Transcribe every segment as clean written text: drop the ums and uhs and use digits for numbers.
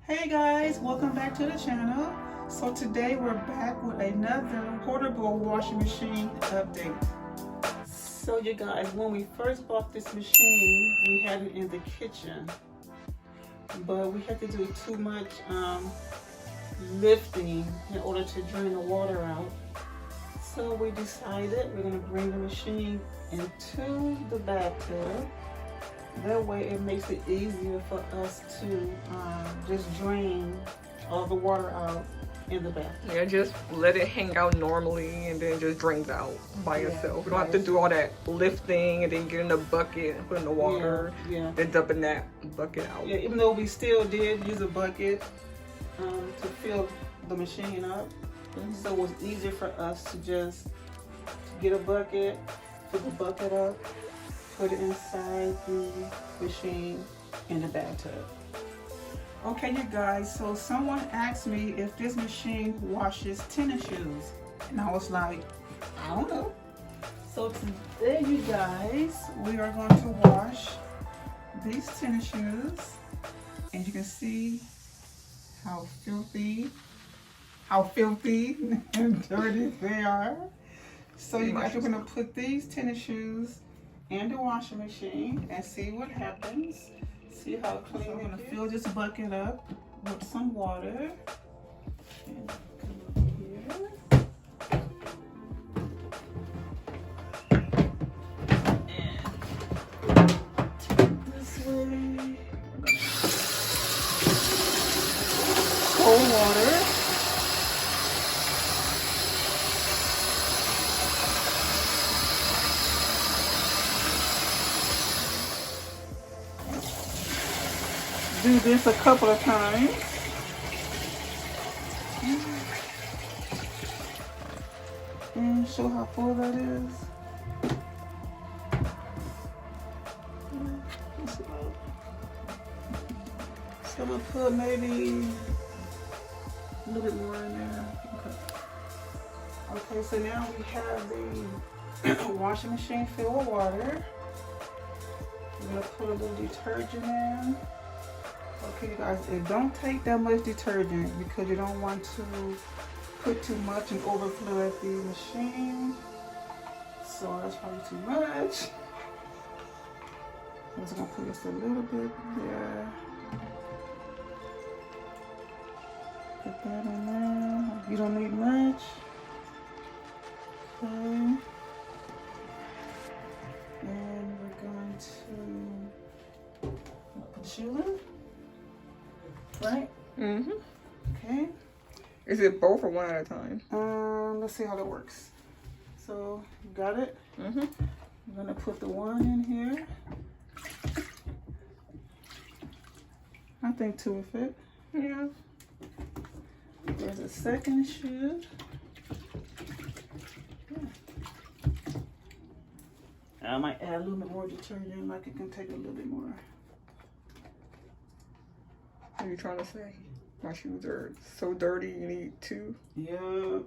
Hey guys, welcome back to the channel. So today we're back with another portable washing machine update. So you guys, when we first bought this machine, we had it in the kitchen, but we had to do too much lifting in order to drain the water out. So we decided we're going to bring the machine into the bathtub. That way it makes it easier for us to just drain all the water out in the bathtub. Yeah, just let it hang out normally and then just drains out by itself. We don't have to do all that lifting and then get in the bucket and put in the water and dumping that bucket out. Yeah, even though we still did use a bucket to fill the machine up. So it was easier for us to just get a bucket, fill the bucket up, put it inside the machine in the bathtub. Okay, you guys, so someone asked me if this machine washes tennis shoes. And I was like, I don't know. So today, you guys, we are going to wash these tennis shoes. And you can see how filthy and dirty they are. So you guys are gonna put these tennis shoes in the washing machine and see what happens. See how clean. We're gonna fill this bucket up with some water. And come over here. And take this way. Cold water. Do this a couple of times. And show how full that is. So I'm gonna put maybe a little bit more in there. Okay, so now we have the washing machine filled with water. We're gonna put a little detergent in. Okay, you guys, it don't take that much detergent because you don't want to put too much and overflow at the machine. So that's probably too much. I'm just gonna put just a little bit there. Put that in there. You don't need much. Okay. And we're going to put you in. Right? Mm-hmm. Okay. Is it both or one at a time? Let's see how that works. So, you got it? Mm-hmm. I'm gonna put the one in here. I think two will fit. Yeah. There's a second shoe. I might add a little bit more detergent, like it can take a little bit more. What are you trying to say? My shoes are so dirty, you need two? Yeah.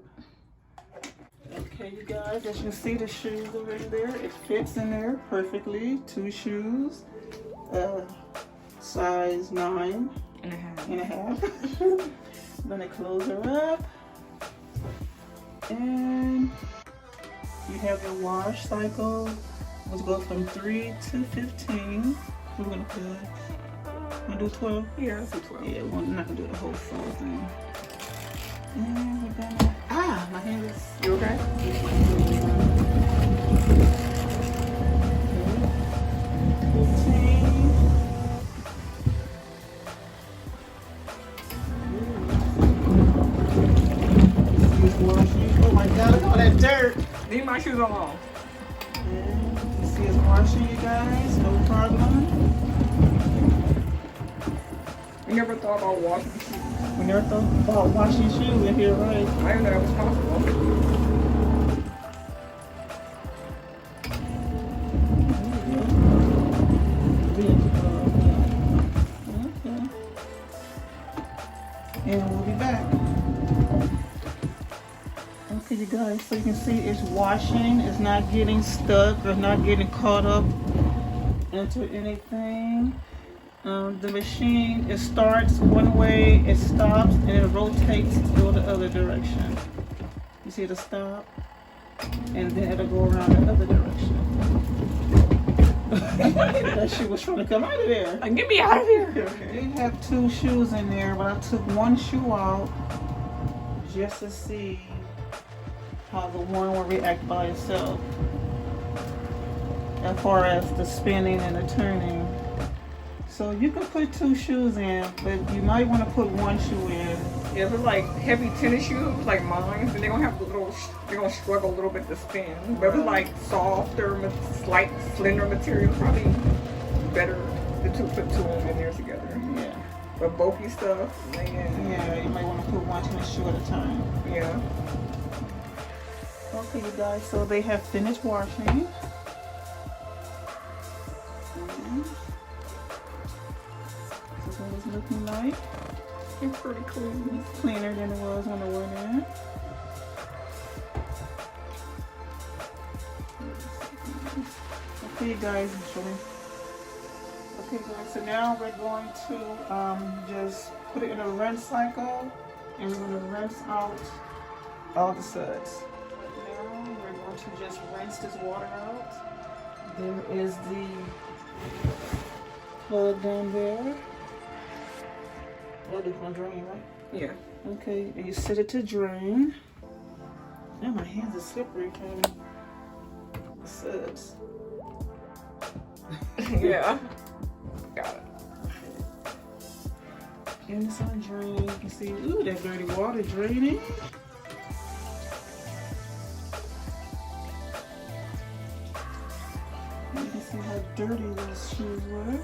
Okay, you guys, as you can see, the shoes are in there. It fits in there perfectly. Two shoes, size 9 and a half. I'm gonna close her up. And you have your wash cycle. Let's go from 3 to 15. We're gonna put. Wanna do 12? Yeah, let's do 12. Yeah, we're not gonna do the whole full thing. And we're gonna. My hand is. You okay? 15. She's washing. Oh my God! Look at all that dirt. Leave my shoes alone. And you see it's washing, you guys. No problem. We never thought about washing shoes. We never thought about washing shoes in here, right? I didn't know that was possible. And we'll be back. Okay, you guys, so you can see it's washing. It's not getting stuck or not getting caught up into anything. The machine, it starts one way, it stops, and it rotates to go the other direction. You see the stop? And then it'll go around the other direction. That shit was trying to come out of there. Like, get me out of here. They have 2 shoes in there, but I took 1 shoe out just to see how the one will react by itself. As far as the spinning and the turning. So you can put 2 shoes in, but you might want to put 1 shoe in. Yeah, if it's like heavy tennis shoes like mine, then they're gonna have they're gonna struggle a little bit to spin. But if it's like softer, slight, slender material, probably better to put 2 of them in there together. Yeah. But bulky stuff, man. Yeah, you might want to put 1 tennis shoe at a time. Yeah. Okay, you guys, so they have finished washing. This is what it's looking like. It's pretty clean. It's cleaner than it was when I went in. Okay, guys, enjoy. Okay, guys, so now we're going to just put it in a rinse cycle, and we're going to rinse out all the suds. Now we're going to just rinse this water out. There is the plug down there. Oh, it's gonna drain, right? Yeah. Okay, and you set it to drain. Now my hands are slippery from the suds. Yeah. Got it. And it's on drain. You can see, ooh, that dirty water draining. You can see how dirty those shoes were.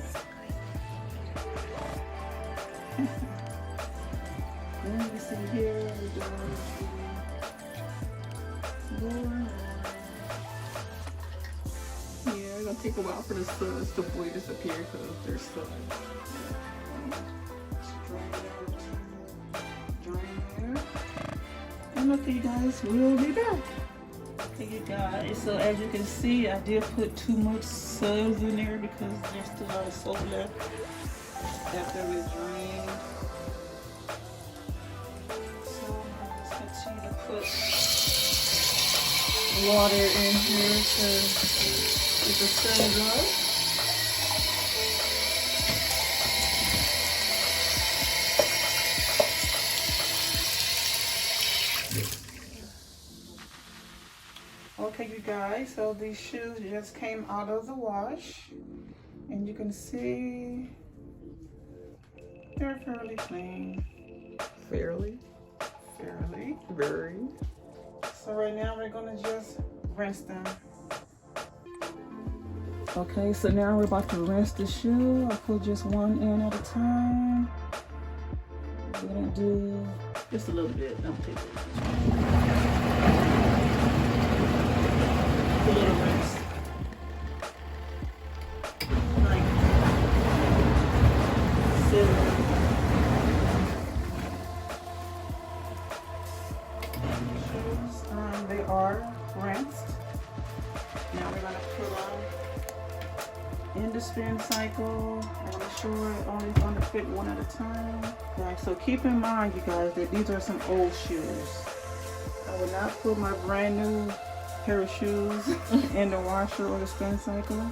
And you can see here the water going. Yeah, it's gonna take a while for the suds to fully disappear because they're suds. Drain there. And okay, you guys, we'll be back. Okay, you guys, so as you can see, I did put too much suds in there because there's still a lot of soap left after it drained. So I'm just continue to put water in here to get the suds off. Okay, you guys, so these shoes just came out of the wash, and you can see they're fairly clean. Fairly. Very. So right now we're gonna just rinse them. Okay, so now we're about to rinse the shoe. I put just 1 in at a time. We're gonna do just a little bit. Don't take it. A little rinse. Like 7. Shoes, they are rinsed. Now we're gonna put on in the spin cycle. I'm gonna sure it only gonna fit 1 at a time. Right, so keep in mind, you guys, that these are some old shoes. I will not put my brand new pair of shoes in the washer or the spin cycle.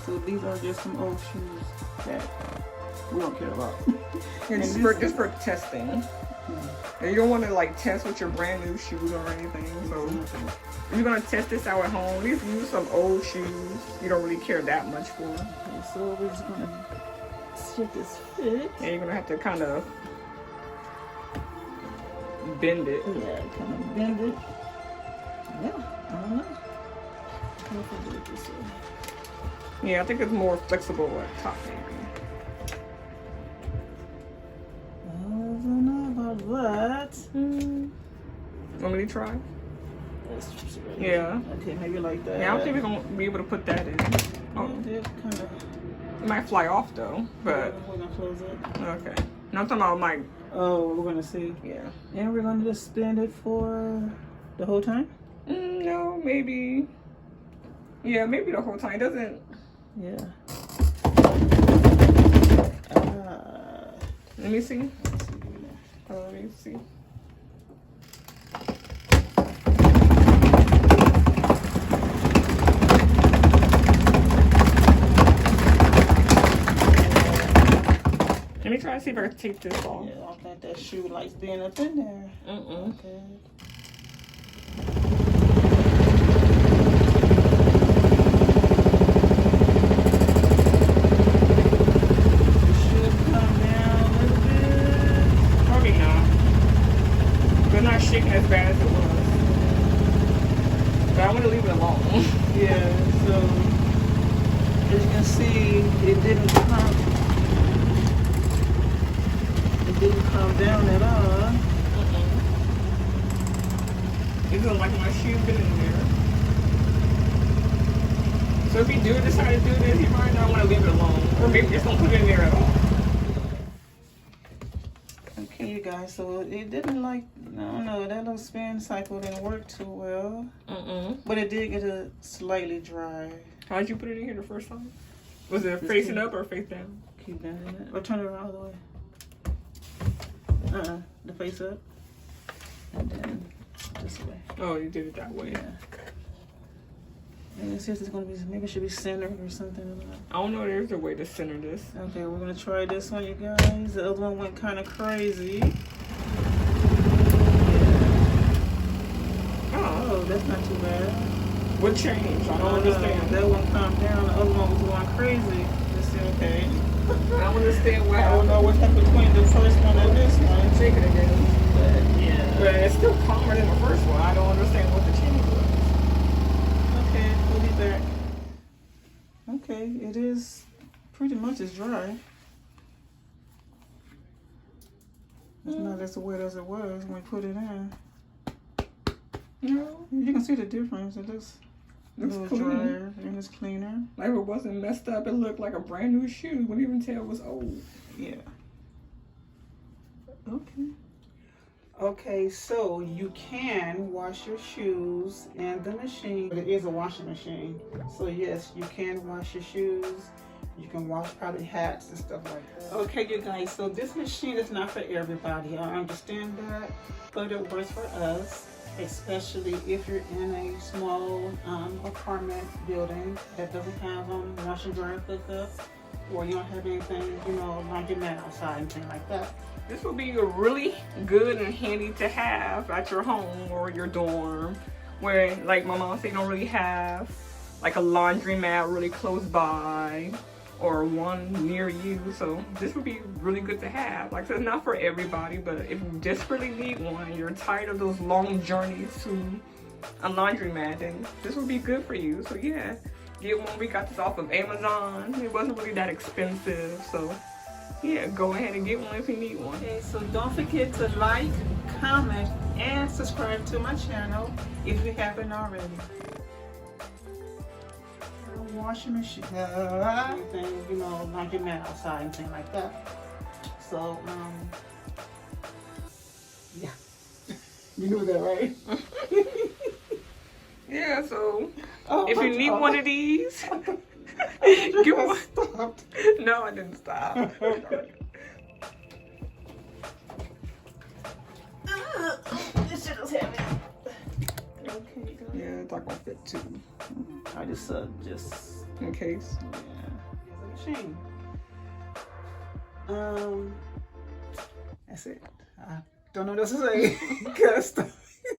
So these are just some old shoes that we don't care about. And just for testing. And you don't want to like test with your brand new shoes or anything. So if you're gonna test this out at home, if you use some old shoes you don't really care that much for. Okay, so we're just gonna check this fit. And you're gonna have to kind of bend it. Yeah, kind of bend it. Yeah, I don't know. What if I do it this way? Yeah, I think it's more flexible at top maybe. I don't know about that. Want me to try? Let's just right Yeah. Okay, maybe like that. Yeah, I don't think we're gonna be able to put that in. Oh, It kind of. it might fly off though, but We're gonna close it. okay. No, I'm talking about like, Oh, we're gonna see. yeah. And we're gonna just spin it for the whole time. No, maybe. Yeah, maybe the whole time. It doesn't. Yeah. Let me see. Let me see. Let me try to see if I can take this off. Yeah, I don't think that shoe likes being up in there. Okay. It should come down a little bit. Probably not. It's not shaking as bad as it was. But I want to leave it alone. Yeah, so as you can see, it didn't come down at all. It looks like my shoe been in there. So if you do decide to do this, you might not want to leave it alone. Or maybe just don't put it in there at all. Okay, you guys, so it didn't like, I don't know, that little spin cycle didn't work too well. But it did get a slightly dry. How'd you put it in here the first time? Was it facing up or face down? Keep bending it. Or turn it around all the way. The face up. And then this way. Oh, you did it that way. Yeah. Let's see if it's gonna be, maybe it should be centered or something. I don't know, there's a way to center this. Okay, we're gonna try this one, you guys. The other one went kind of crazy. Yeah. Oh, that's not too bad. What changed? I don't understand. That one calmed down, the other one was going crazy. Let's see, okay. I don't understand why. I don't know what happened between the first one and this one. Shake it again. But yeah. But it's still calmer than the first one. I don't understand what the change was. Okay, we'll be back. Okay, it is pretty much as dry. It's not as wet as it was when we put it in. No. You can see the difference. It looks a little clean. drier and it's cleaner. Like if it wasn't messed up, it looked like a brand new shoe. You wouldn't even tell it was old. Yeah. Okay. Okay, so you can wash your shoes in the machine. It is a washing machine. So yes, you can wash your shoes. You can wash probably hats and stuff like that. Okay, you guys, so this machine is not for everybody. I understand that, but it works for us. Especially if you're in a small apartment building that doesn't have wash and dryer hookup, or you don't have anything, you know, laundromat outside, anything like that. This would be really good and handy to have at your home or your dorm, where, like my mom said, you don't really have like a laundromat really close by or one near you. So this would be really good to have. Like I said, not for everybody, but if you desperately need one, you're tired of those long journeys to a laundromat, then this would be good for you. So yeah, get one. We got this off of Amazon. It wasn't really that expensive, so yeah, go ahead and get one if you need one. Okay, so don't forget to like, comment, and subscribe to my channel if you haven't already. Washing machine, anything, you know, laundromat outside, anything like that. So, yeah, you knew that, right? Yeah, so if you need one of these, get one. Stopped. No, I didn't stop. This shit is heavy. Okay, good. Yeah, it's not gonna fit too. I just in case. Yeah, it's a machine. That's it. I don't know what else to say.